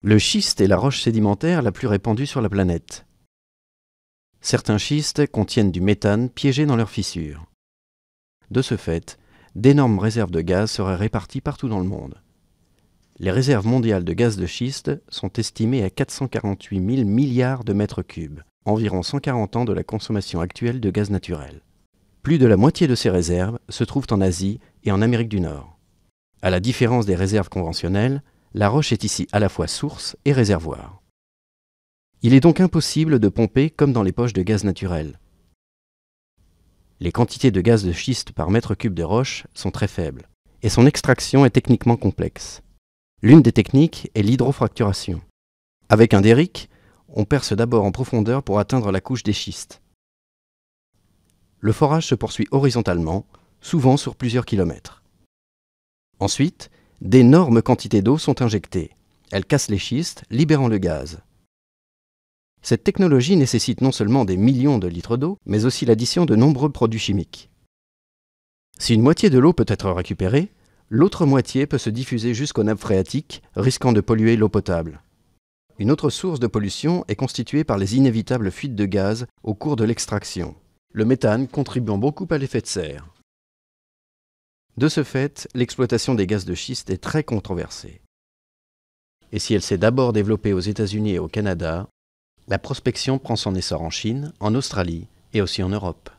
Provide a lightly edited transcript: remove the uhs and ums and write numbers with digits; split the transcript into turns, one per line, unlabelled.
Le schiste est la roche sédimentaire la plus répandue sur la planète. Certains schistes contiennent du méthane piégé dans leurs fissures. De ce fait, d'énormes réserves de gaz seraient réparties partout dans le monde. Les réserves mondiales de gaz de schiste sont estimées à 448 000 milliards de mètres cubes, environ 140 ans de la consommation actuelle de gaz naturel. Plus de la moitié de ces réserves se trouvent en Asie et en Amérique du Nord. À la différence des réserves conventionnelles, la roche est ici à la fois source et réservoir. Il est donc impossible de pomper comme dans les poches de gaz naturel. Les quantités de gaz de schiste par mètre cube de roche sont très faibles, et son extraction est techniquement complexe. L'une des techniques est l'hydrofracturation. Avec un derrick, on perce d'abord en profondeur pour atteindre la couche des schistes. Le forage se poursuit horizontalement, souvent sur plusieurs kilomètres. Ensuite, d'énormes quantités d'eau sont injectées. Elles cassent les schistes, libérant le gaz. Cette technologie nécessite non seulement des millions de litres d'eau, mais aussi l'addition de nombreux produits chimiques. Si une moitié de l'eau peut être récupérée, l'autre moitié peut se diffuser jusqu'aux nappes phréatiques, risquant de polluer l'eau potable. Une autre source de pollution est constituée par les inévitables fuites de gaz au cours de l'extraction, le méthane contribuant beaucoup à l'effet de serre. De ce fait, l'exploitation des gaz de schiste est très controversée. Et si elle s'est d'abord développée aux États-Unis et au Canada, la prospection prend son essor en Chine, en Australie et aussi en Europe.